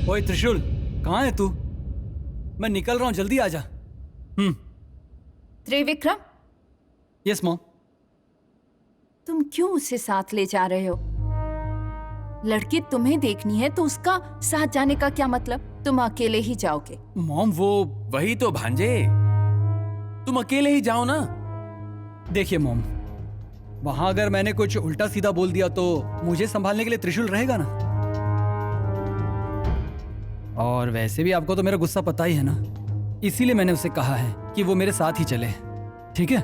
ओए त्रिशूल, कहाँ है तू? मैं निकल रहा हूँ, जल्दी आ जा। Trivikram, yes mom. तुम क्यों उसे साथ ले जा रहे हो? लड़की तुम्हें देखनी है तो उसका साथ जाने का क्या मतलब? तुम अकेले ही जाओगे। मॉम वो वही तो भांजे, तुम अकेले ही जाओ ना। देखिए मॉम, वहां अगर मैंने कुछ उल्टा सीधा बोल दिया तो मुझे संभालने के लिए त्रिशूल रहेगा ना। और वैसे भी आपको तो मेरा गुस्सा पता ही है ना, इसीलिए मैंने उसे कहा है कि वो मेरे साथ ही चले। ठीक है?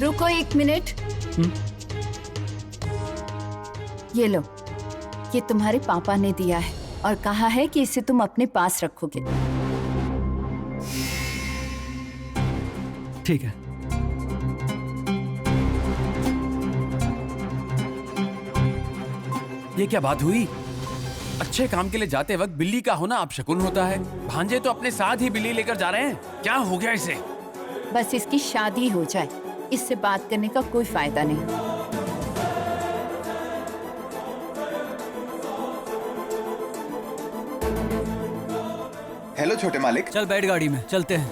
रुको 1 मिनट। ये लो, ये तुम्हारे पापा ने दिया है और कहा है कि इसे तुम अपने पास रखोगे। ठीक है। ये क्या बात हुई? अच्छे काम के लिए जाते वक्त बिल्ली का होना अपशकुन होता है। भांजे तो अपने साथ ही बिल्ली लेकर जा रहे हैं, क्या हो गया इसे? बस इसकी शादी हो जाए, इससे बात करने का कोई फायदा नहीं। हेलो छोटे मालिक। चल बैठ गाड़ी में, चलते हैं।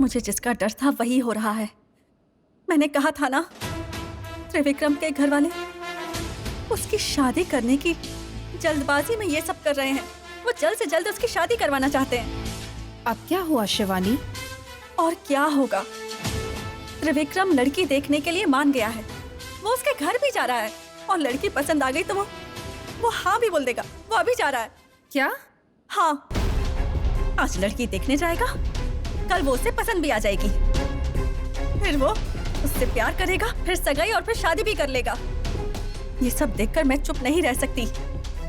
मुझे जिसका डर था वही हो रहा है। मैंने कहा था ना, त्रिविक्रम के घर वाले उसकी शादी करने की जल्दबाजी में ये सब कर रहे हैं। वो जल्द से जल्द उसकी शादी करवाना चाहते हैं। अब क्या हुआ शिवानी? और क्या होगा, त्रिविक्रम लड़की देखने के लिए मान गया है। वो उसके घर भी जा रहा है और लड़की पसंद आ गई तो वो हाँ भी बोल देगा। वो अभी जा रहा है। क्या? हाँ, आज लड़की देखने जाएगा, कल वो उसे पसंद भी आ जाएगी, फिर वो उससे प्यार करेगा, फिर सगाई और फिर शादी भी कर लेगा। ये सब देखकर मैं चुप नहीं रह सकती।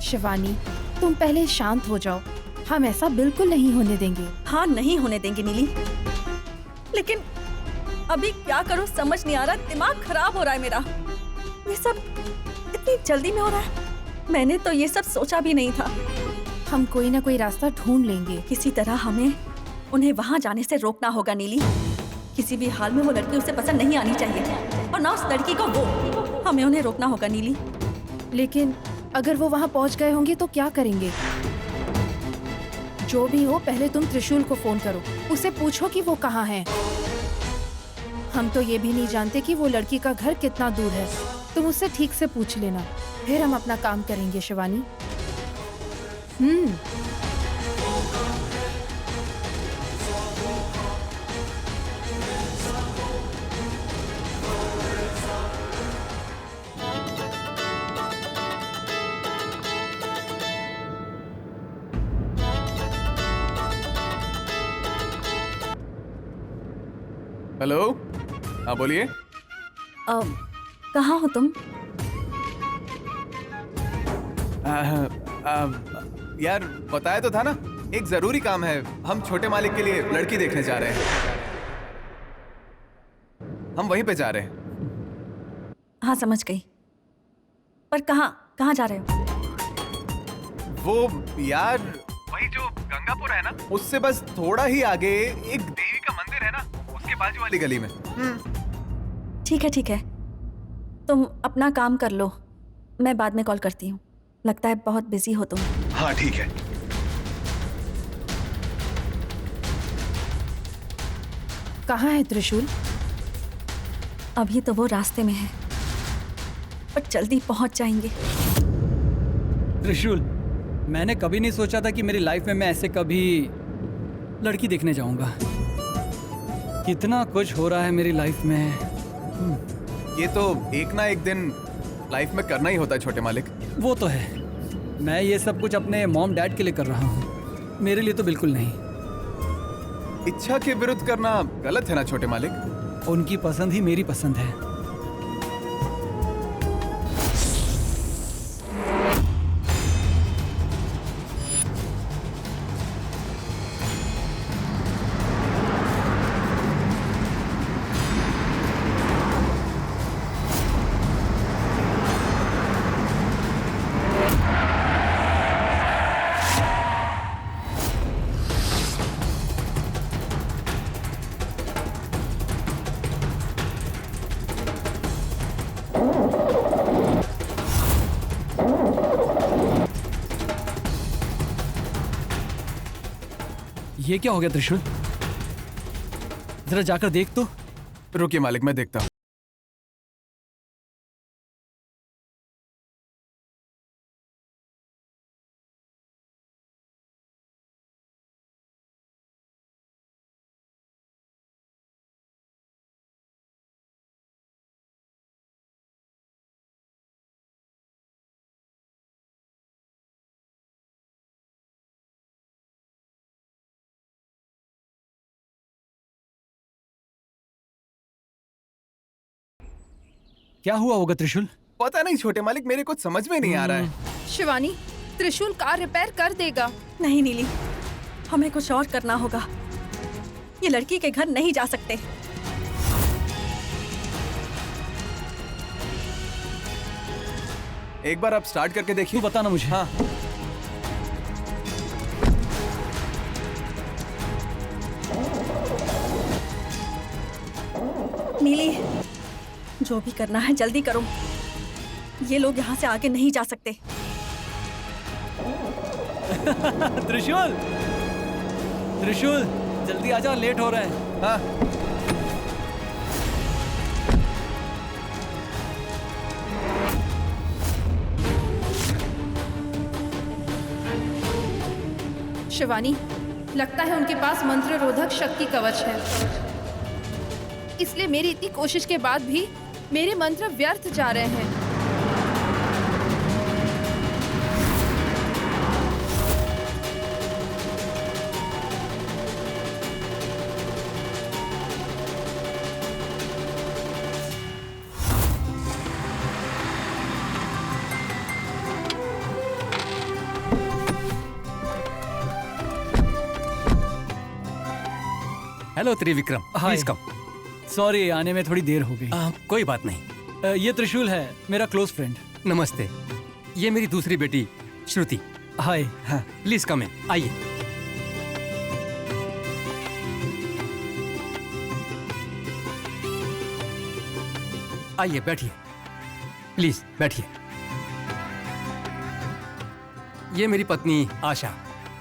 शिवानी, तुम पहले शांत हो जाओ। हम ऐसा बिल्कुल नहीं होने देंगे। हाँ, नहीं होने देंगे नीली, लेकिन अभी क्या करूं समझ नहीं आ रहा। दिमाग खराब हो रहा है मेरा। ये सब इतनी जल्दी में हो रहा है, मैंने तो ये सब सोचा भी नहीं था। हम कोई ना कोई रास्ता ढूंढ लेंगे। किसी तरह हमें उन्हें वहां जाने से रोकना होगा नीली। किसी भी हाल में वो लड़की उसे पसंद नहीं आनी चाहिए और ना उस लड़की को वो। हमें उन्हें रोकना होगा नीली। लेकिन अगर वो वहाँ पहुँच गए होंगे तो क्या करेंगे? जो भी हो, पहले तुम त्रिशूल को फोन करो, उसे पूछो कि वो कहाँ है। हम तो ये भी नहीं जानते कि वो लड़की का घर कितना दूर है। तुम उससे ठीक से पूछ लेना, फिर हम अपना काम करेंगे शिवानी। हेलो, हाँ बोलिए। कहाँ हो तुम? यार बताया तो था ना, एक जरूरी काम है। हम छोटे मालिक के लिए लड़की देखने जा रहे हैं। हम वहीं पे जा रहे हैं। हाँ समझ गई, पर कहाँ जा रहे हो? वो यार वही जो गंगापुर है ना, उससे बस थोड़ा ही आगे एक देवी का मंदिर है ना, उसके बाजू वाली गली में। ठीक है, तुम अपना काम कर लो, मैं बाद में कॉल करती हूँ। लगता है बहुत बिजी हो तुम। हाँ ठीक है। कहाँ है त्रिशूल? अभी तो वो रास्ते में है, पर जल्दी पहुंच जाएंगे। त्रिशूल, मैंने कभी नहीं सोचा था कि मेरी लाइफ में मैं ऐसे कभी लड़की देखने जाऊंगा। कितना कुछ हो रहा है मेरी लाइफ में। ये तो एक ना एक दिन लाइफ में करना ही होता है छोटे मालिक। वो तो है, मैं ये सब कुछ अपने मॉम डैड के लिए कर रहा हूँ, मेरे लिए तो बिल्कुल नहीं। इच्छा के विरुद्ध करना गलत है ना छोटे मालिक। उनकी पसंद ही मेरी पसंद है। ये क्या हो गया त्रिशूल? जरा जाकर देख तो। रुकिए मालिक, मैं देखता हूँ। क्या हुआ होगा त्रिशूल? पता नहीं छोटे मालिक, मेरे कुछ समझ में नहीं आ रहा है। शिवानी, त्रिशूल कार रिपेयर कर देगा। नहीं नीली, हमें कुछ और करना होगा। ये लड़की के घर नहीं जा सकते। एक बार आप स्टार्ट करके देखिए। तू बताना मुझे। हाँ। नीली, जो भी करना है जल्दी करो। ये लोग यहाँ से आगे नहीं जा सकते। त्रिशूल, त्रिशूल जल्दी आजा, लेट हो रहा है। हाँ। शिवानी, लगता है उनके पास मंत्र रोधक शक्ति कवच है, इसलिए मेरी इतनी कोशिश के बाद भी मेरे मंत्र व्यर्थ जा रहे हैं। Hello Trivikram, hi. Please come. Sorry, आने में थोड़ी देर हो गई। कोई बात नहीं। ये त्रिशूल है, मेरा क्लोज फ्रेंड। नमस्ते, ये मेरी दूसरी बेटी श्रुति। हाय। हाँ, प्लीज कम इन, आइए। आइए बैठिए, प्लीज बैठिए। ये मेरी पत्नी आशा।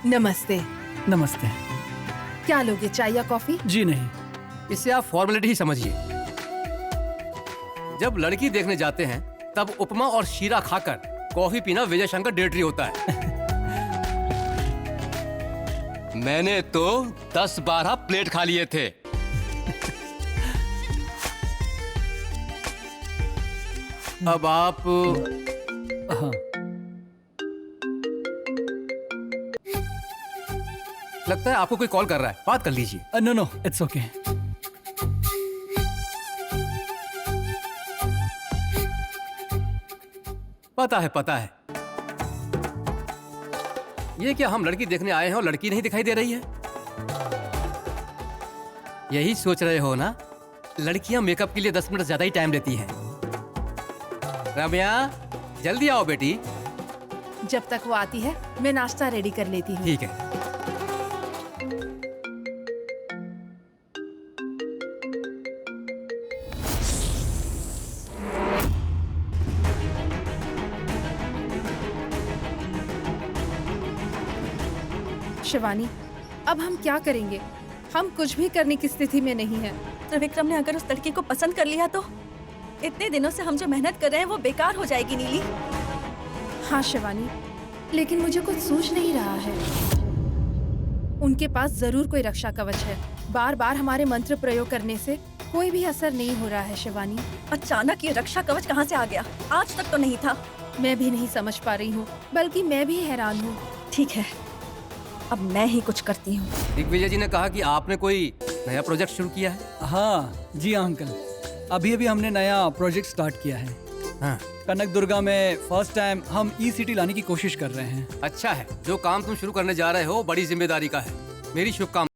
नमस्ते। नमस्ते। क्या लोगे, चाय या कॉफी? जी नहीं। इसे आप फॉर्मेलिटी ही समझिए। जब लड़की देखने जाते हैं तब उपमा और शीरा खाकर कॉफी पीना विजय शंकर डेट्री होता है। मैंने तो 10-12 प्लेट खा लिए थे। अब आप हाँ। लगता है आपको कोई कॉल कर रहा है, बात कर लीजिए। No no, it's okay. पता है। ये क्या हम लड़की देखने आए हैं और लड़की नहीं दिखाई दे रही है? यही सोच रहे हो ना? लड़कियां मेकअप के लिए 10 मिनट ज्यादा ही टाइम लेती हैं। रम्या, जल्दी आओ बेटी। जब तक वो आती है मैं नाश्ता रेडी कर लेती हूँ। ठीक है। शिवानी, अब हम क्या करेंगे? हम कुछ भी करने की स्थिति में नहीं है। त्रिविक्रम ने अगर उस लड़की को पसंद कर लिया तो इतने दिनों से हम जो मेहनत कर रहे हैं वो बेकार हो जाएगी नीली। हाँ शिवानी, लेकिन मुझे कुछ सूझ नहीं रहा है। उनके पास जरूर कोई रक्षा कवच है। बार बार हमारे मंत्र प्रयोग करने से कोई भी असर नहीं हो रहा है शिवानी। अचानक ये रक्षा कवच कहाँ से आ गया? आज तक तो नहीं था। मैं भी नहीं समझ पा रही हूँ, बल्कि मैं भी हैरान हूँ। ठीक है, अब मैं ही कुछ करती हूँ। दिग्विजय जी ने कहा कि आपने कोई नया प्रोजेक्ट शुरू किया है। हाँ जी हाँ अंकल, अभी हमने नया प्रोजेक्ट स्टार्ट किया है। हाँ, कनक दुर्गा में फर्स्ट टाइम हम ई-सिटी लाने की कोशिश कर रहे हैं। अच्छा है। जो काम तुम शुरू करने जा रहे हो बड़ी जिम्मेदारी का है। मेरी शुभकामनाएं।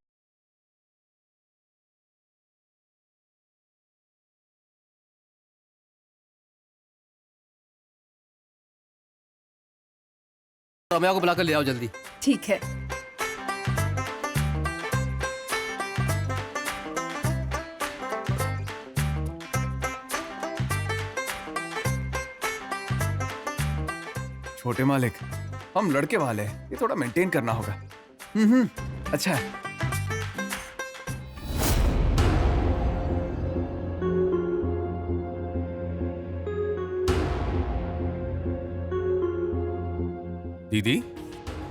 रम्या को बुलाकर ले आओ जल्दी। ठीक है। छोटे मालिक, हम लड़के वाले हैं, ये थोड़ा मेंटेन करना होगा। अच्छा है। दीदी,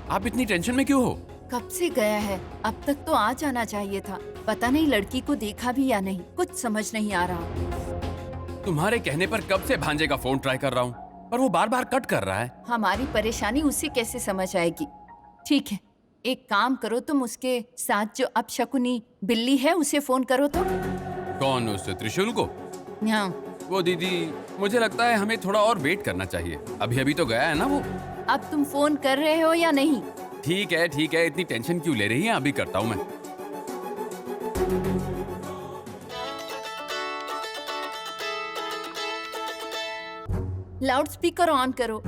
आप इतनी टेंशन में क्यों हो? कब से गया है? अब तक तो आ जाना चाहिए था। पता नहीं लड़की को देखा भी या नहीं, कुछ समझ नहीं आ रहा। तुम्हारे कहने पर कब से भांजे का फोन ट्राई कर रहा हूँ, पर वो बार बार कट कर रहा है। हमारी परेशानी उसे कैसे समझ आएगी? ठीक है, एक काम करो, तुम उसके साथ जो अपशकुनी बिल्ली है उसे फोन करो तो। कौन, उस त्रिशूल को? हाँ, वो दीदी, मुझे लगता है हमें थोड़ा और वेट करना चाहिए। अभी अभी तो गया है ना वो। अब तुम फोन कर रहे हो या नहीं? ठीक है ठीक है, इतनी टेंशन क्यों ले रही हैं? अभी करता हूँ मैं। लाउड स्पीकर ऑन करो।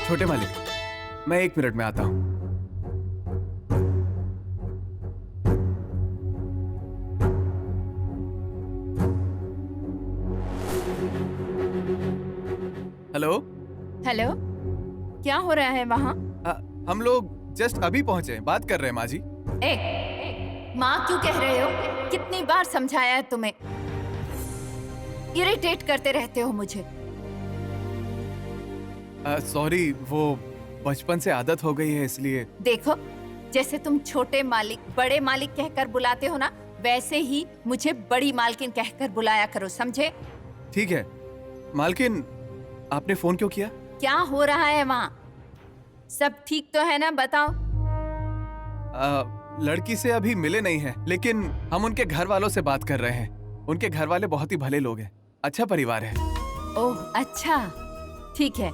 छोटे मालिक, मैं 1 मिनट में आता हूँ। हेलो। हेलो, क्या हो रहा है वहाँ? हम लोग जस्ट अभी पहुंचे, बात कर रहे हैं माँ जी। माँ क्यों कह रहे हो? कितनी बार समझाया है तुम्हें? इरिटेट करते रहते हो मुझे। सॉरी, वो बचपन से आदत हो गई है इसलिए। देखो, जैसे तुम छोटे मालिक बड़े मालिक कहकर बुलाते हो ना, वैसे ही मुझे बड़ी मालकिन कहकर बुलाया करो, समझे? ठीक है मालकिन, आपने फोन क्यों किया? क्या हो रहा है वहाँ? सब ठीक तो है ना? बताओ। लड़की से अभी मिले नहीं हैं, लेकिन हम उनके घर वालों से बात कर रहे हैं। उनके घर वाले बहुत ही भले लोग हैं, अच्छा परिवार है। ओह अच्छा, ठीक है।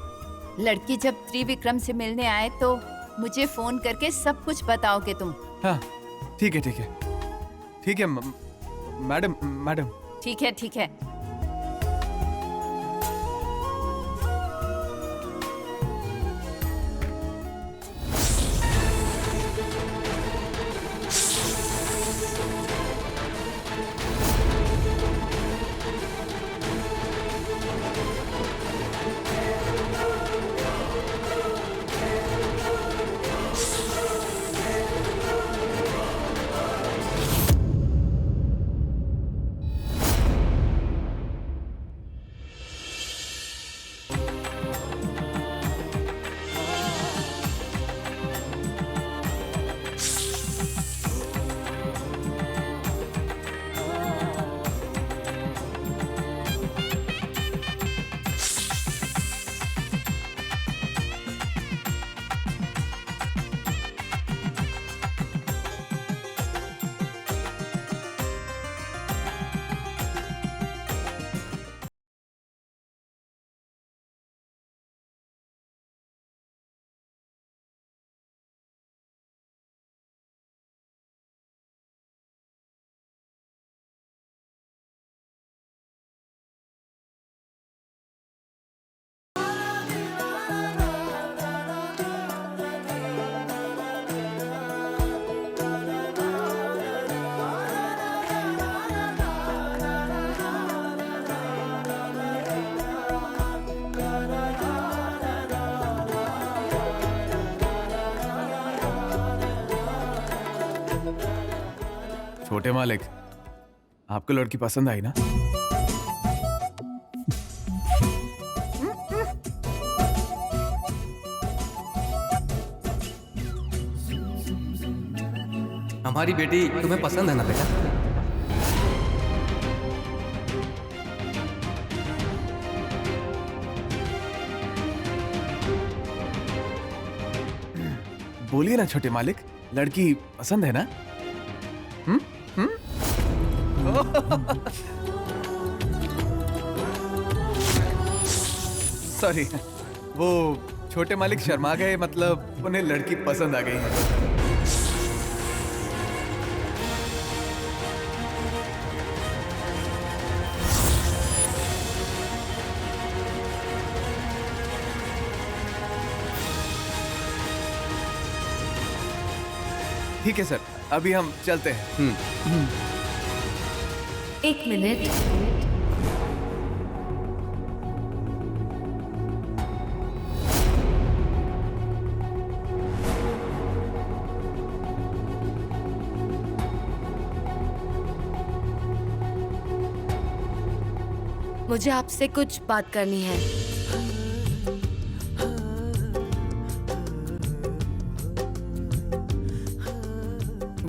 लड़की जब त्रिविक्रम से मिलने आए तो मुझे फोन करके सब कुछ बताओगे तुम। हाँ ठीक है ठीक है ठीक है मैडम मैडम। ठीक है ठीक है। छोटे मालिक, आपको लड़की पसंद आई ना? हमारी बेटी तुम्हें पसंद है ना बेटा? बोलिए ना छोटे मालिक, लड़की पसंद है ना? सॉरी, वो छोटे मालिक शर्मा गए, मतलब उन्हें लड़की पसंद आ गई है। ठीक है सर, अभी हम चलते हैं। 1 मिनट। मुझे आपसे कुछ बात करनी है।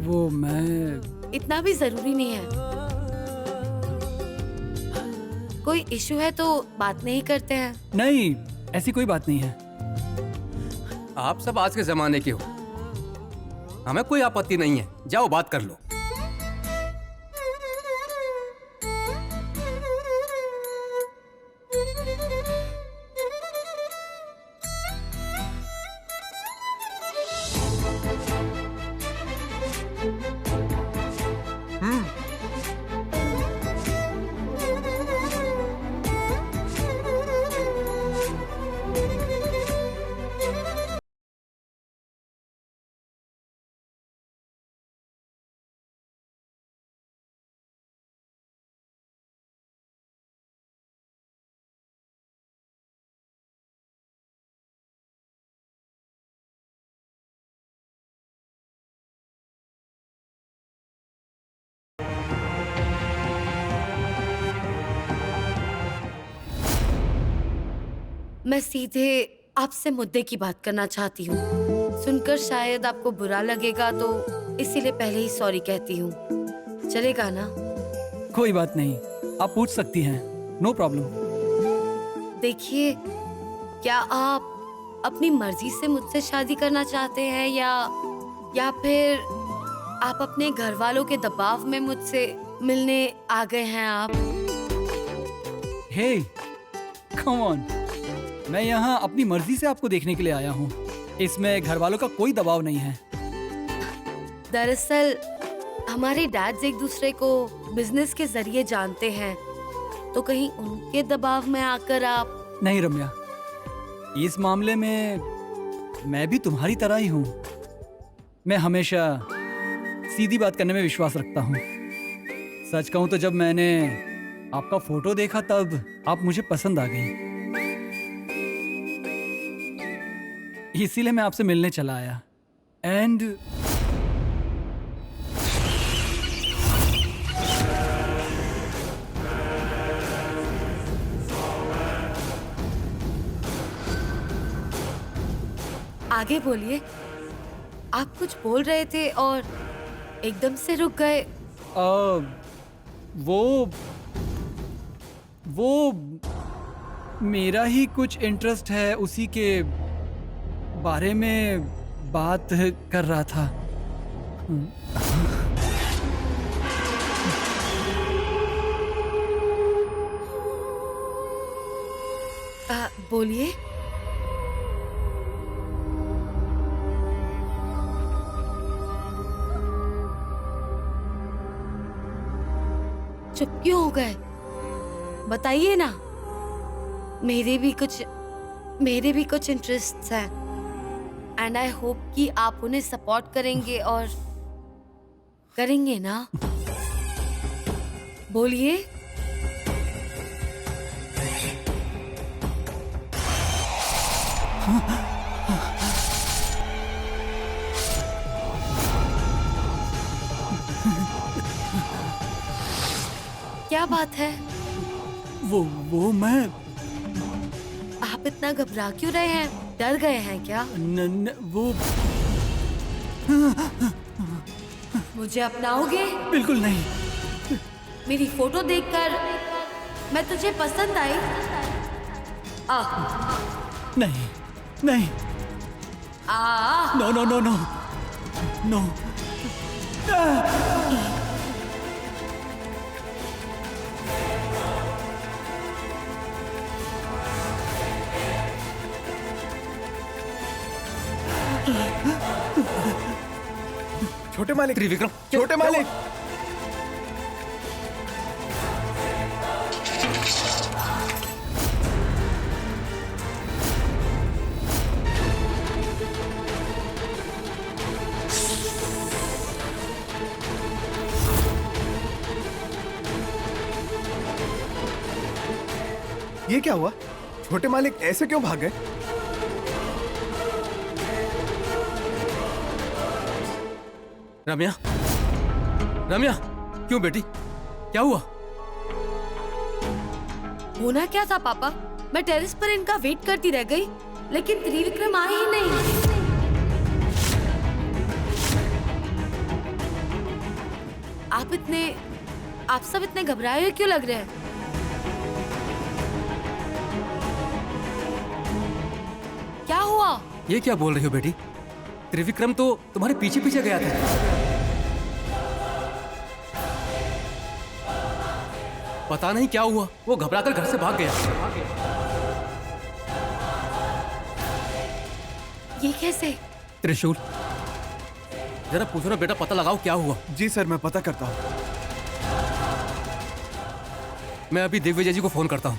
वो मैं इतना भी जरूरी नहीं है। कोई इशू है तो बात नहीं करते हैं। नहीं, ऐसी कोई बात नहीं है। आप सब आज के जमाने के हो, हमें कोई आपत्ति नहीं है, जाओ बात कर लो। मैं सीधे आपसे मुद्दे की बात करना चाहती हूँ। सुनकर शायद आपको बुरा लगेगा तो इसीलिए पहले ही सॉरी कहती हूँ। चलेगा ना? कोई बात नहीं, आप पूछ सकती हैं, नो प्रॉब्लम। देखिए, क्या आप अपनी मर्जी से मुझसे शादी करना चाहते हैं या फिर आप अपने घर वालों के दबाव में मुझसे मिलने आ गए हैं आप? हे, कम ऑन, मैं यहाँ अपनी मर्जी से आपको देखने के लिए आया हूँ। इसमें घर वालों का कोई दबाव नहीं है। दरअसल हमारे डैड्स एक दूसरे को बिजनेस के जरिए जानते हैं, तो कहीं उनके दबाव में आकर आप... नहीं रम्या, इस मामले में मैं भी तुम्हारी तरह ही हूँ। मैं हमेशा सीधी बात करने में विश्वास रखता हूँ। सच कहूँ तो जब मैंने आपका फोटो देखा तब आप मुझे पसंद आ गई, इसीलिए मैं आपसे मिलने चला आया। एंड आगे बोलिए, आप कुछ बोल रहे थे और एकदम से रुक गए। वो मेरा ही कुछ इंटरेस्ट है, उसी के बारे में बात कर रहा था। बोलिए। चुप क्यों हो गए? बताइए ना। मेरे भी कुछ इंटरेस्ट्स हैं एंड आई होप कि आप उन्हें सपोर्ट करेंगे और करेंगे ना? बोलिए। क्या बात है? वो मैं आप इतना घबरा क्यों रहे हैं? डर गए हैं क्या? वो मुझे अपनाओगे? बिल्कुल नहीं। मेरी फोटो देखकर मैं तुझे पसंद आई? नहीं नहीं, no no no no no. छोटे मालिक, त्रिविक्रम, छोटे मालिक। ये क्या हुआ? छोटे मालिक ऐसे क्यों भाग गए? रम्या, रम्या, क्यों बेटी, क्या हुआ? होना क्या था पापा, मैं टेरेस पर इनका वेट करती रह गई, लेकिन त्रिविक्रम आए ही नहीं। आप सब इतने घबराए हुए क्यों लग रहे हैं? क्या हुआ? ये क्या बोल रही हो बेटी? त्रिविक्रम तो तुम्हारे पीछे पीछे गया था। पता नहीं क्या हुआ, वो घबराकर घर से भाग गया। ये कैसे? त्रिशूल, जरा पूछो ना बेटा, पता लगाओ क्या हुआ। जी सर, मैं पता करता हूँ। मैं अभी दिग्विजय जी को फोन करता हूँ।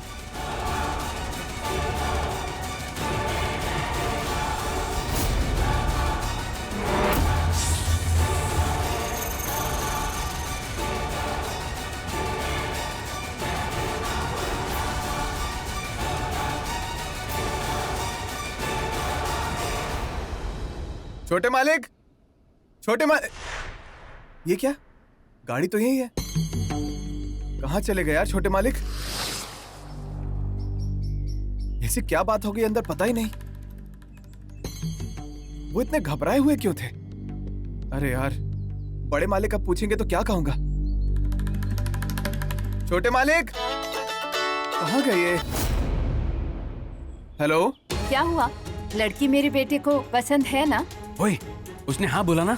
छोटे मालिक, छोटे मालिक, ये क्या? गाड़ी तो यही है। कहाँ चले गए यार छोटे मालिक? ऐसी क्या बात हो गई अंदर, पता ही नहीं। वो इतने घबराए हुए क्यों थे? अरे यार, बड़े मालिक अब पूछेंगे तो क्या कहूंगा? छोटे मालिक, कहाँ गए ये? हेलो, क्या हुआ? लड़की मेरे बेटे को पसंद है ना? ओए, उसने हाँ बोला ना?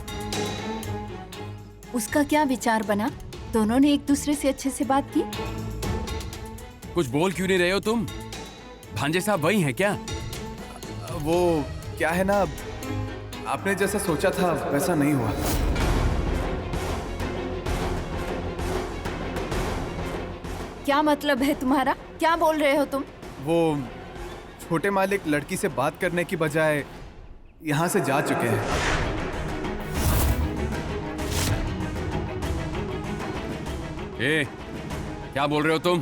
उसका क्या विचार बना? दोनों ने एक दूसरे से अच्छे से बात की? कुछ बोल क्यों नहीं रहे हो तुम? भांजे साहब वही हैं क्या? वो क्या है ना, आपने जैसा सोचा था वैसा नहीं हुआ। क्या मतलब है तुम्हारा? क्या बोल रहे हो तुम? वो छोटे मालिक लड़की से बात करने की बजाय यहाँ से जा चुके हैं। ए, क्या बोल रहे हो तुम?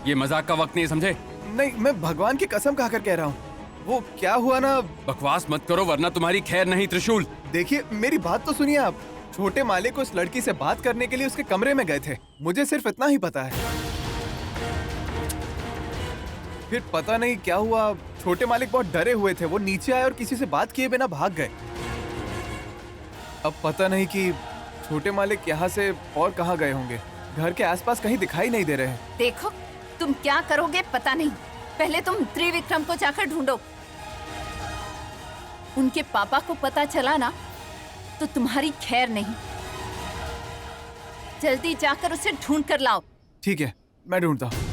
ये मजाक का वक्त नहीं है, समझे? नहीं, मैं भगवान की कसम खाकर कह रहा हूँ। वो क्या हुआ ना, बकवास मत करो वरना तुम्हारी खैर नहीं। त्रिशूल, देखिए मेरी बात तो सुनिए आप। छोटे मालिक उस लड़की से बात करने के लिए उसके कमरे में गए थे, मुझे सिर्फ इतना ही पता है। फिर पता नहीं क्या हुआ, छोटे मालिक बहुत डरे हुए थे। वो नीचे आए और किसी से बात किए बिना भाग गए। अब पता नहीं कि छोटे मालिक यहाँ से और कहाँ गए होंगे। घर के आसपास कहीं दिखाई नहीं दे रहे हैं। देखो, तुम क्या करोगे पता नहीं। पहले तुम त्रिविक्रम को जाकर ढूंढो। उनके पापा को पता चला ना तो तुम्हारी खैर नहीं। जल्दी जाकर उसे ढूंढ कर लाओ। ठीक है, मैं ढूंढता हूँ।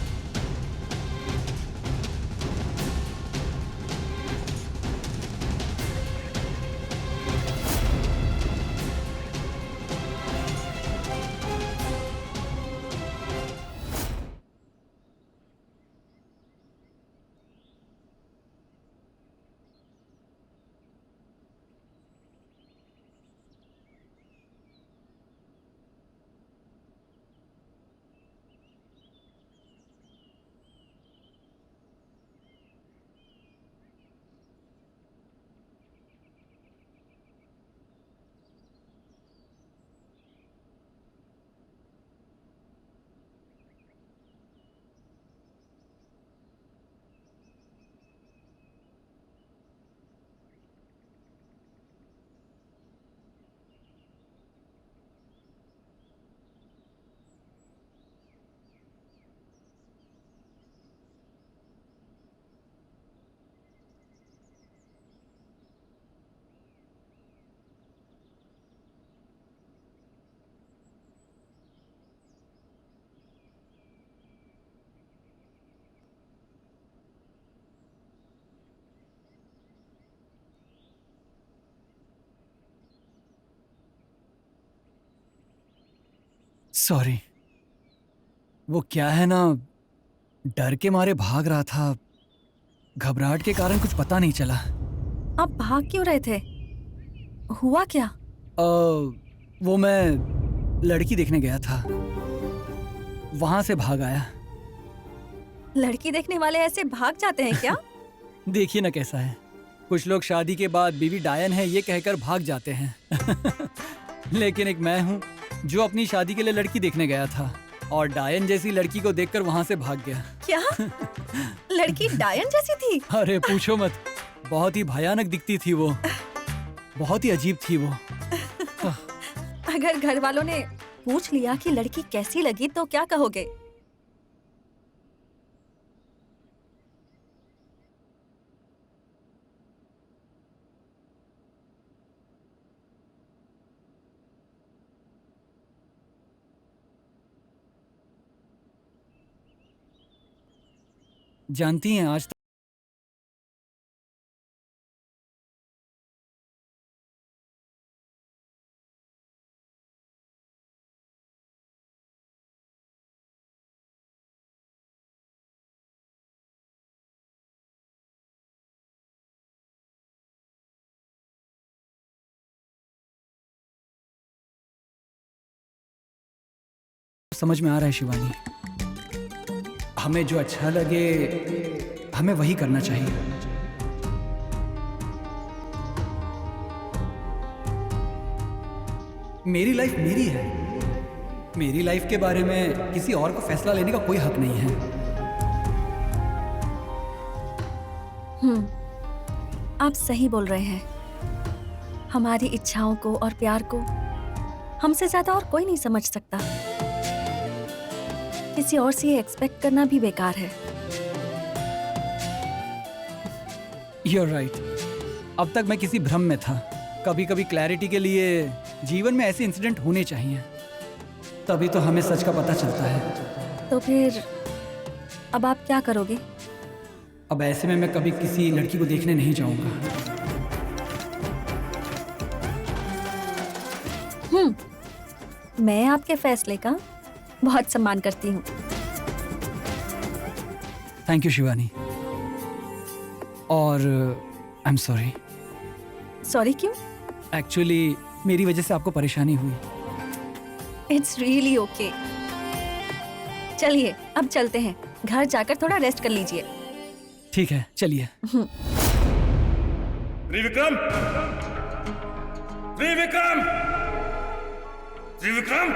सॉरी, वो क्या है ना, डर के मारे भाग रहा था। घबराहट के कारण कुछ पता नहीं चला। आप भाग क्यों रहे थे? हुआ क्या? वो मैं लड़की देखने गया था, वहां से भाग आया। लड़की देखने वाले ऐसे भाग जाते हैं क्या? देखिए ना कैसा है। कुछ लोग शादी के बाद बीवी डायन है ये कहकर भाग जाते हैं। लेकिन एक मैं हूँ जो अपनी शादी के लिए लड़की देखने गया था और डायन जैसी लड़की को देखकर वहां से भाग गया। क्या लड़की डायन जैसी थी? अरे पूछो मत, बहुत ही भयानक दिखती थी वो, बहुत ही अजीब थी वो। अगर घर वालों ने पूछ लिया कि लड़की कैसी लगी तो क्या कहोगे? जानती हैं आज समझ में आ रहा है शिवानी, हमें जो अच्छा लगे हमें वही करना चाहिए। मेरी लाइफ मेरी है, मेरी लाइफ के बारे में किसी और को फैसला लेने का कोई हक नहीं है। आप सही बोल रहे हैं। हमारी इच्छाओं को और प्यार को हमसे ज्यादा और कोई नहीं समझ सकता। किसी और से ये एक्सपेक्ट करना भी बेकार है। You're right. अब तक मैं किसी भ्रम में था। कभी कभी क्लैरिटी के लिए जीवन में ऐसे इंसिडेंट होने चाहिए, तभी तो हमें सच का पता चलता है। तो फिर अब आप क्या करोगे? अब ऐसे में मैं कभी किसी लड़की को देखने नहीं जाऊंगा। मैं आपके फैसले का बहुत सम्मान करती हूँ। Thank you Shivani. और आई एम सॉरी। सॉरी क्यों? एक्चुअली मेरी वजह से आपको परेशानी हुई। It's really okay. चलिए अब चलते हैं, घर जाकर थोड़ा रेस्ट कर लीजिए। ठीक है चलिए। त्रिविक्रम! त्रिविक्रम! त्रिविक्रम!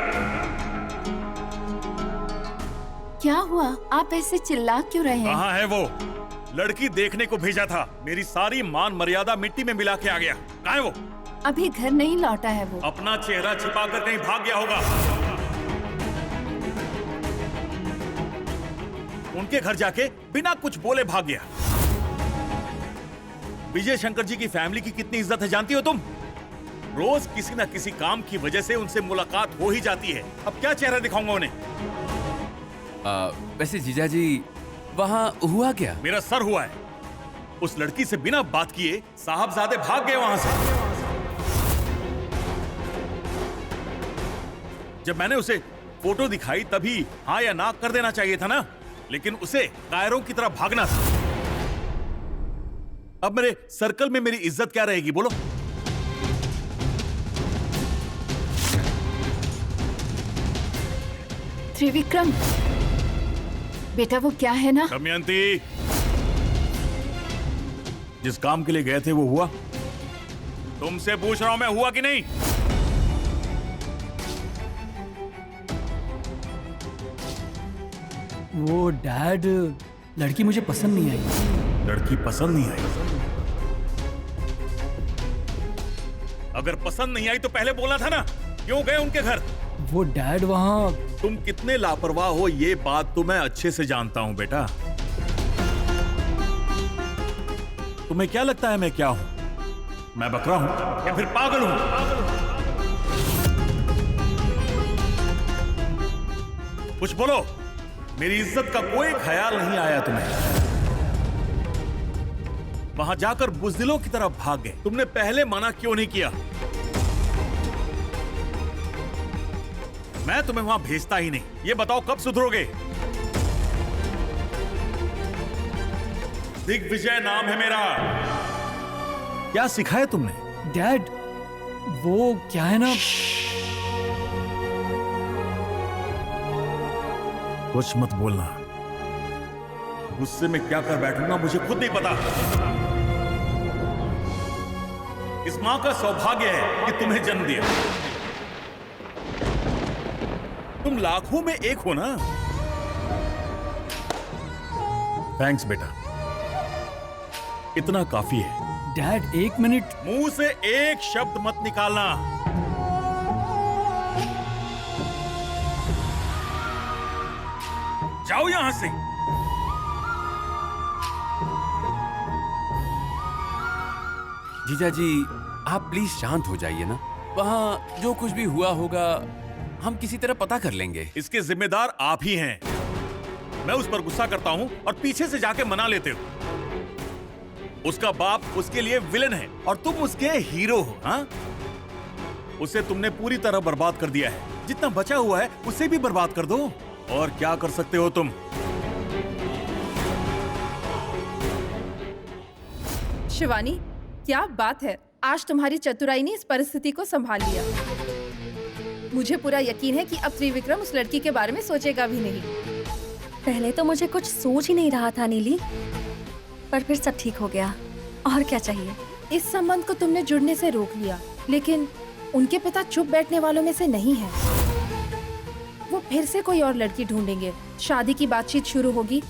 क्या हुआ? आप ऐसे चिल्ला क्यों रहे हैं? कहाँ है वो? लड़की देखने को भेजा था, मेरी सारी मान मर्यादा मिट्टी में मिला के आ गया। कहाँ है वो? अभी घर नहीं लौटा है वो। अपना चेहरा छिपाकर कहीं भाग गया होगा। उनके घर जाके बिना कुछ बोले भाग गया। विजय शंकर जी की फैमिली की कितनी इज्जत है जानती हो तुम? रोज किसी न किसी काम की वजह से उनसे मुलाकात हो ही जाती है। अब क्या चेहरा दिखाऊंगा उन्हें? वैसे जीजा जी वहाँ हुआ क्या? मेरा सर हुआ है। उस लड़की से बिना बात किए साहबजादे भाग गए वहां से। जब मैंने उसे फोटो दिखाई तभी हाँ या ना कर देना चाहिए था ना, लेकिन उसे कायरों की तरह भागना था। अब मेरे सर्कल में मेरी इज्जत क्या रहेगी बोलो? त्रिविक्रम बेटा, वो क्या है ना? दमयंती, जिस काम के लिए गए थे वो हुआ? तुमसे पूछ रहा हूं मैं, हुआ कि नहीं? वो डैड, लड़की मुझे पसंद नहीं आई। लड़की पसंद नहीं आई? अगर पसंद नहीं आई तो पहले बोलना था ना। क्यों गए उनके घर? वो डैड वहाँ। तुम कितने लापरवाह हो ये बात तो मैं अच्छे से जानता हूं बेटा। तुम्हें क्या लगता है मैं क्या हूं? मैं बकरा हूं या फिर पागल हूं? कुछ बोलो। मेरी इज्जत का कोई ख्याल नहीं आया तुम्हें? वहां जाकर बुज़दिलों की तरफ भाग गए। तुमने पहले मना क्यों नहीं किया? मैं तुम्हें वहां भेजता ही नहीं। ये बताओ कब सुधरोगे? दिग्विजय नाम है मेरा। क्या सिखाया तुमने? डैड वो क्या है ना, कुछ मत बोलना। गुस्से में क्या कर बैठूंगा मुझे खुद नहीं पता। इस मां का सौभाग्य है कि तुम्हें जन्म दिया। तुम लाखों में एक हो ना। थैंक्स बेटा, इतना काफी है। Dad, 1 minute. मुंह से एक शब्द मत निकालना। जाओ यहां से। जीजा जी, आप प्लीज शांत हो जाइए ना। वहाँ जो कुछ भी हुआ होगा हम किसी तरह पता कर लेंगे। इसके जिम्मेदार आप ही हैं। मैं उस पर गुस्सा करता हूं और पीछे से जाके मना लेते हो। उसका बाप उसके लिए विलन है और तुम उसके हीरो हो। हाँ, उसे तुमने पूरी तरह बर्बाद कर दिया है। जितना बचा हुआ है उसे भी बर्बाद कर दो। और क्या कर सकते हो तुम? शिवानी, क्या बात है, आज तुम्हारी चतुराई ने इस परिस्थिति को संभाल लिया। मुझे पूरा यकीन है कि अब त्रिविक्रम उस लड़की के बारे में सोचेगा भी नहीं। पहले तो मुझे कुछ सोच ही नहीं रहा था नीली, पर फिर सब ठीक हो गया। और क्या चाहिए? इस संबंध को तुमने जुड़ने से रोक लिया, लेकिन उनके पिता चुप बैठने वालों में से नहीं है। वो फिर से कोई और लड़की ढूंढेंगे, शादी की बातचीत शुरू होगी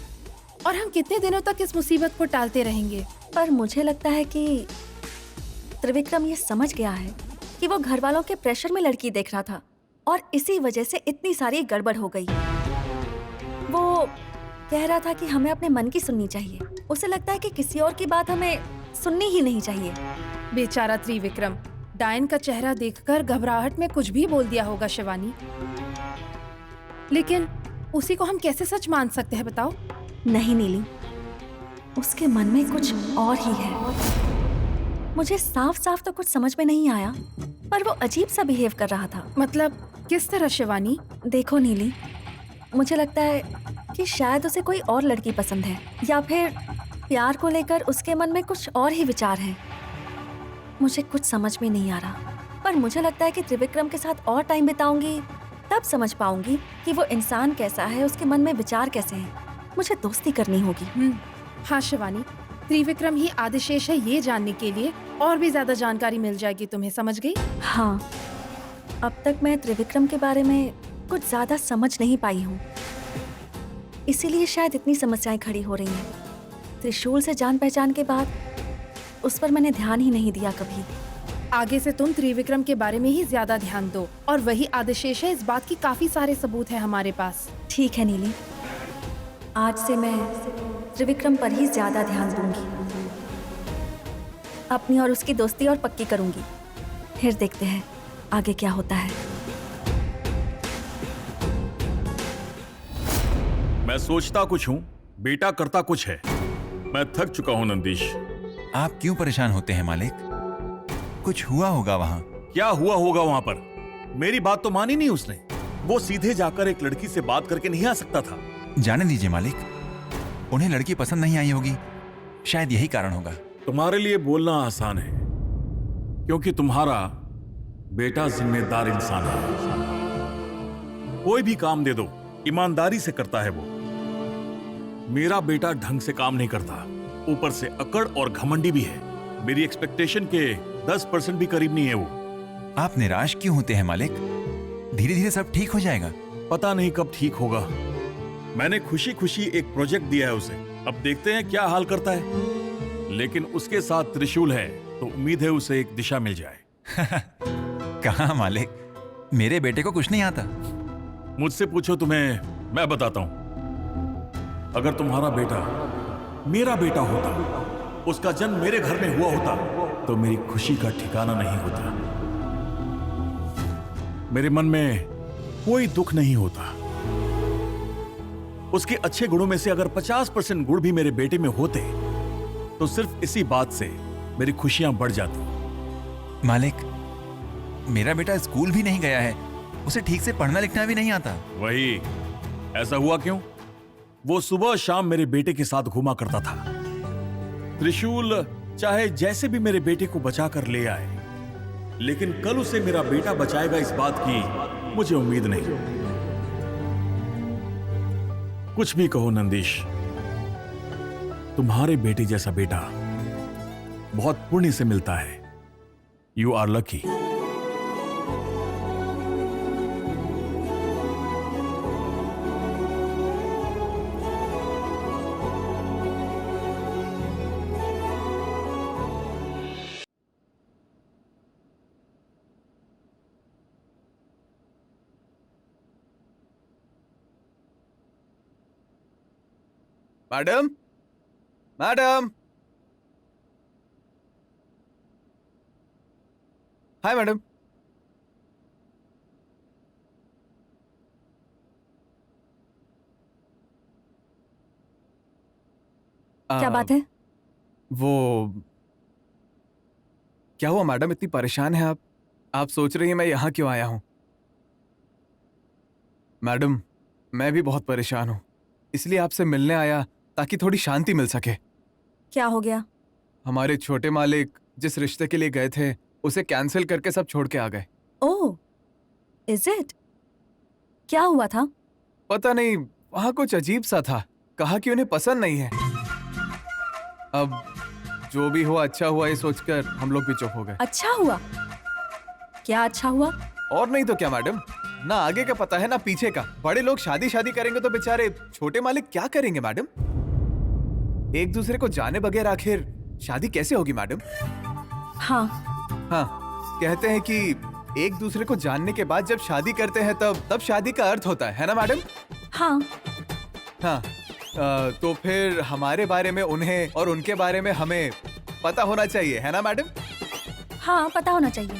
और हम कितने दिनों तक इस मुसीबत को टालते रहेंगे। पर मुझे लगता है कि त्रिविक्रम ये समझ गया है कि वो घर वालों के प्रेशर में लड़की देख रहा था और इसी वजह से इतनी सारी गड़बड़ हो गई। वो कह रहा था कि हमें अपने मन की सुननी चाहिए। उसे लगता है कि किसी और की बात हमें सुननी ही नहीं चाहिए। बेचारा त्रिविक्रम, डायन का चेहरा देखकर घबराहट में कुछ भी बोल दिया होगा शिवानी। लेकिन उसी को हम कैसे सच मान सकते हैं, बताओ? नहीं नीली, उसके मन में कुछ और ही है। मुझे साफ साफ तो कुछ समझ में नहीं आया, पर वो अजीब सा बिहेव कर रहा था। मतलब किस तरह शिवानी? देखो नीली, मुझे लगता है कि शायद उसे कोई और लड़की पसंद है, या फिर प्यार को लेकर उसके मन में कुछ और ही विचार हैं। मुझे कुछ समझ में नहीं आ रहा, पर मुझे लगता है कि त्रिविक्रम के साथ और टाइम बिताऊंगी तब समझ पाऊंगी कि वो इंसान कैसा है, उसके मन में विचार कैसे हैं। मुझे दोस्ती करनी होगी। हाँ शिवानी, त्रिविक्रम ही आदिशेष है ये जानने के लिए और भी ज्यादा जानकारी मिल जाएगी तुम्हें, समझ गई? हाँ, अब तक मैं त्रिविक्रम के बारे में कुछ ज्यादा समझ नहीं पाई हूँ, इसीलिए शायद इतनी समस्याएं खड़ी हो रही हैं। त्रिशूल से जान पहचान के बाद उस पर मैंने ध्यान ही नहीं दिया कभी। आगे से तुम त्रिविक्रम के बारे में ही ज्यादा ध्यान दो, और वही आदिशेष है, इस बात की काफी सारे सबूत है हमारे पास। ठीक है नीली, आज से मैं त्रिविक्रम पर ही ज्यादा ध्यान दूंगी। अपनी और उसकी दोस्ती और पक्की करूंगी। फिर देखते हैं आगे क्या होता है। मैं सोचता कुछ हूँ, बेटा करता कुछ है। मैं थक चुका हूँ नंदीश। आप क्यों परेशान होते हैं मालिक? कुछ हुआ होगा वहाँ। क्या हुआ होगा वहाँ पर? मेरी बात तो मानी नहीं उसने। वो सीधे जाकर एक लड़की से बात करके नहीं आ सकता था। जाने दीजिए मालिक, उन्हें लड़की पसंद नहीं आई होगी, शायद यही कारण होगा। तुम्हारे लिए बोलना आसान है, क्योंकि तुम्हारा बेटा जिम्मेदार इंसान है। कोई भी काम दे दो ईमानदारी से करता है वो। मेरा बेटा ढंग से काम नहीं करता, ऊपर से अकड़ और घमंडी भी है। मेरी एक्सपेक्टेशन के 10% भी करीब नहीं है वो। आप निराश क्यों होते हैं मालिक? धीरे धीरे सब ठीक हो जाएगा। पता नहीं कब ठीक होगा। मैंने खुशी खुशी एक प्रोजेक्ट दिया है उसे, अब देखते हैं क्या हाल करता है। लेकिन उसके साथ त्रिशूल है तो उम्मीद है उसे एक दिशा मिल जाए। कहाँ मालिक, मेरे बेटे को कुछ नहीं आता। मुझसे पूछो तुम्हें मैं बताता हूं। अगर तुम्हारा बेटा मेरा बेटा होता, उसका जन्म मेरे घर में हुआ होता, तो मेरी खुशी का ठिकाना नहीं होता। मेरे मन में कोई दुख नहीं होता। उसके अच्छे गुणों में से अगर 50% गुण भी मेरे बेटे में होते, तो सिर्फ इसी बात से मेरी खुशियां बढ़ जाती। मालिक, मेरा बेटा स्कूल भी नहीं गया है, उसे ठीक से पढ़ना लिखना भी नहीं आता। वही, ऐसा हुआ क्यों? वो सुबह शाम मेरे बेटे के साथ घूमा करता था। त्रिशूल चाहे जैसे भी मेरे बेटे को बचा कर ले आए, लेकिन कल उसे मेरा बेटा बचाएगा इस बात की मुझे उम्मीद नहीं। कुछ भी कहो नंदीश, तुम्हारे बेटे जैसा बेटा बहुत पुण्य से मिलता है। You are lucky. Madam, madam. Hi madam. क्या बात है? वो क्या हुआ मैडम, इतनी परेशान है आप? आप सोच रही हैं मैं यहाँ क्यों आया हूँ? मैडम, मैं भी बहुत परेशान हूँ, इसलिए आपसे मिलने आया ताकि थोड़ी शांति मिल सके। क्या हो गया? हमारे छोटे मालिक जिस रिश्ते के लिए गए थे उसे कैंसिल करके सब छोड़ के आ गए। ओह, इज इट? क्या हुआ था? पता नहीं, वहाँ कुछ अजीब सा था। कहा कि उन्हें पसंद नहीं है। अब जो भी हुआ अच्छा हुआ ये सोचकर हम लोग भी चुप हो गए। अच्छा हुआ? क्या अच्छा हुआ? और नहीं तो क्या मैडम, ना आगे का पता है ना पीछे का। बड़े लोग शादी करेंगे तो बेचारे छोटे मालिक क्या करेंगे मैडम? एक दूसरे को जाने बगैर आखिर शादी कैसे होगी मैडम? हाँ, कहते हैं कि एक दूसरे को जानने के बाद जब शादी करते हैं तब शादी का अर्थ होता है ना मैडम? हाँ। तो फिर हमारे बारे में उन्हें और उनके बारे में हमें पता होना चाहिए, है ना मैडम? हाँ, पता होना चाहिए।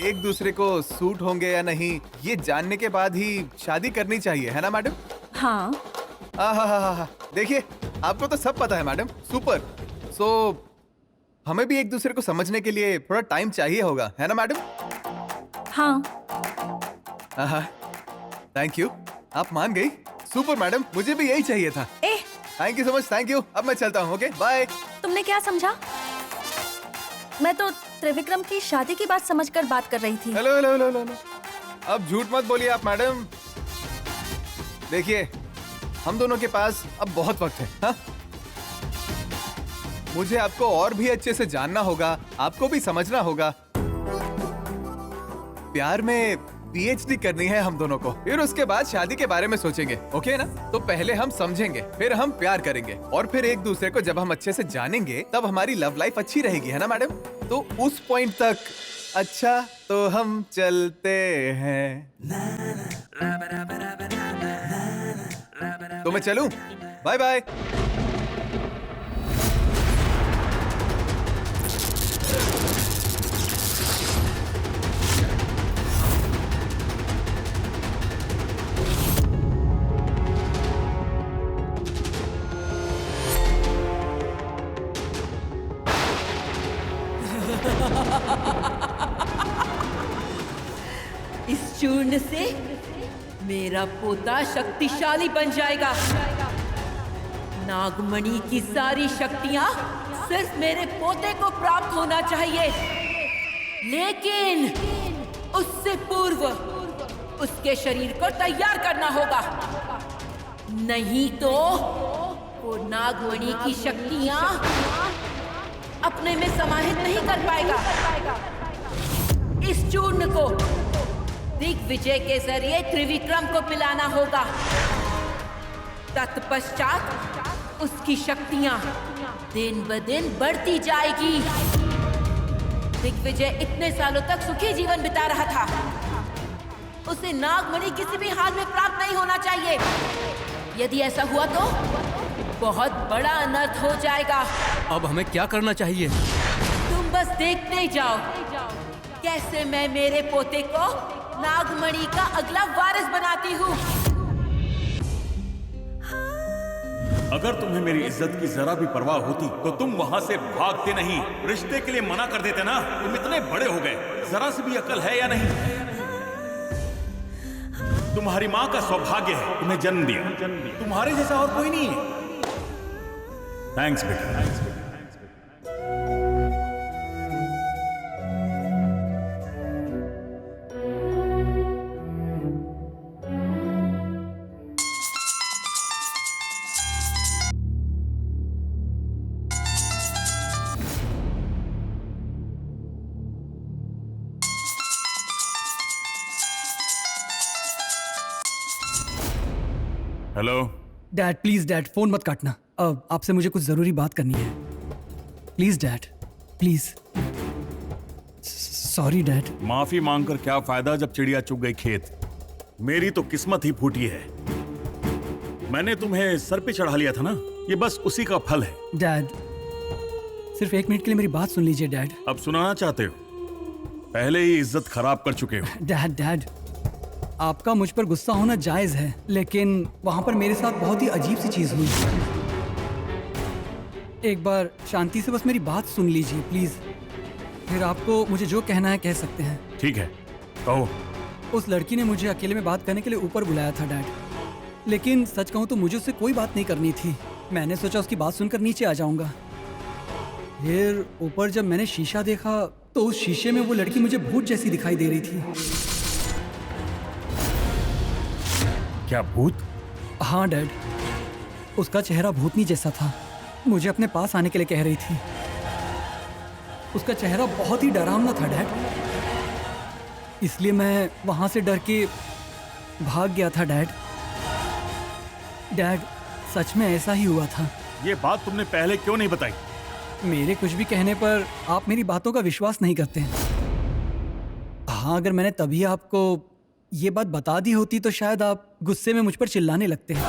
एक दूसरे को सूट होंगे या नहीं ये जानने के बाद ही शादी करनी चाहिए, है ना मैडम? हाँ। देखिए, आपको तो सब पता है मैडम। सुपर। सो हमें भी एक दूसरे को समझने के लिए थोड़ा टाइम चाहिए होगा, है ना मैडम? हाँ। थैंक यू, आप मान गई। सुपर मैडम, मुझे भी यही चाहिए था। Thank you so much, thank you. अब मैं चलता हूँ, ओके बाय। तुमने क्या समझा? मैं तो त्रिविक्रम की शादी की बात समझकर बात कर रही थी। हेलो हेलो हेलो हेलो, अब झूठ मत बोलिए आप मैडम। देखिए, हम दोनों के पास अब बहुत वक्त है। हाँ, मुझे आपको और भी अच्छे से जानना होगा, आपको भी समझना होगा। प्यार में पीएचडी करनी है हम दोनों को, फिर उसके बाद शादी के बारे में सोचेंगे, ओके ना? तो पहले हम समझेंगे, फिर हम प्यार करेंगे, और फिर एक दूसरे को जब हम अच्छे से जानेंगे तब हमारी लव लाइफ अच्छी रहेगी, है ना मैडम? तो उस पॉइंट तक अच्छा, तो हम चलते हैं। तो मैं चलूं? Bye bye. इस चूर्ण से मेरा पोता शक्तिशाली बन जाएगा। नागमणि की सारी शक्तियां सिर्फ मेरे पोते को प्राप्त होना चाहिए, लेकिन उससे पूर्व उसके शरीर को तैयार करना होगा, नहीं तो वो नागमणि की शक्तियां अपने में समाहित नहीं कर पाएगा। इस चूर्ण को दिग्विजय के जरिए त्रिविक्रम को पिलाना होगा। तत्पश्चात उसकी शक्तियां दिन ब दिन बढ़ती जाएगी। दिग्विजय इतने सालों तक सुखी जीवन बिता रहा था, उसे नागमणि किसी भी हाल में प्राप्त नहीं होना चाहिए। यदि ऐसा हुआ तो बहुत बड़ा अनर्थ हो जाएगा। अब हमें क्या करना चाहिए? तुम बस देखते जाओ कैसे मैं मेरे पोते को नागमणि का अगला वारिस बनाती हूँ। अगर तुम्हें मेरी इज्जत की जरा भी परवाह होती तो तुम वहां से भागते नहीं, रिश्ते के लिए मना कर देते ना। तुम इतने बड़े हो गए, जरा सी भी अकल है या नहीं? तुम्हारी माँ का सौभाग्य है तुम्हें जन्म दिया, तुम्हारे जैसा और कोई नहीं है। थैंक्स बेटा। Hello dad, please dad, phone मत काटना। अब आपसे मुझे कुछ जरूरी बात करनी है। Please dad, please. Sorry dad. माफी मांगकर क्या फायदा जब चिड़िया चुग गई खेत। मेरी तो किस्मत ही फूटी है। मैंने तुम्हें सर पे चढ़ा लिया था ना, ये बस उसी का फल है। डैड, सिर्फ 1 मिनट के लिए मेरी बात सुन लीजिए डैड। अब सुनाना चाहते हो? पहले ही इज्जत खराब कर चुके हो। डैड, आपका मुझ पर गुस्सा होना जायज है, लेकिन वहां पर मेरे साथ बहुत ही अजीब सी चीज हुई। एक बार शांति से बस मेरी बात सुन लीजिए प्लीज, फिर आपको मुझे जो कहना है कह सकते हैं। ठीक है, कहो। उस लड़की ने मुझे अकेले में बात करने के लिए ऊपर बुलाया था डैड, लेकिन सच कहूँ तो मुझे उससे कोई बात नहीं करनी थी। मैंने सोचा उसकी बात सुनकर नीचे आ जाऊंगा। फिर ऊपर जब मैंने शीशा देखा तो उस शीशे में वो लड़की मुझे भूत जैसी दिखाई दे रही थी। क्या भूत? हाँ डैड, उसका चेहरा भूतनी जैसा था। मुझे अपने पास आने के लिए कह रही थी। उसका चेहरा बहुत ही डरावना था डैड, इसलिए मैं वहां से डर के भाग गया था डैड। डैड, सच में ऐसा ही हुआ था। ये बात तुमने पहले क्यों नहीं बताई? मेरे कुछ भी कहने पर आप मेरी बातों का विश्वास नहीं करते। हाँ, अगर मैंने तभी आपको ये बात बता दी होती तो शायद आप गुस्से में मुझ पर चिल्लाने लगते हैं।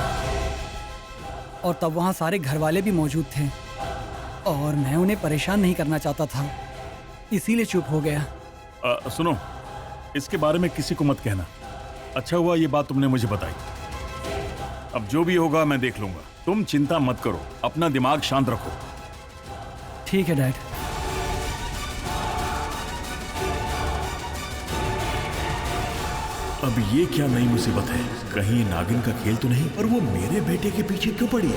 और तब वहाँ सारे घर वाले भी मौजूद थे और मैं उन्हें परेशान नहीं करना चाहता था, इसीलिए चुप हो गया। सुनो, इसके बारे में किसी को मत कहना। अच्छा हुआ ये बात तुमने मुझे बताई। अब जो भी होगा मैं देख लूंगा, तुम चिंता मत करो, अपना दिमाग शांत रखो। ठीक है डैड। अब ये क्या नई मुसीबत है? कहीं नागिन का खेल तो नहीं? और वो मेरे बेटे के पीछे क्यों पड़ी?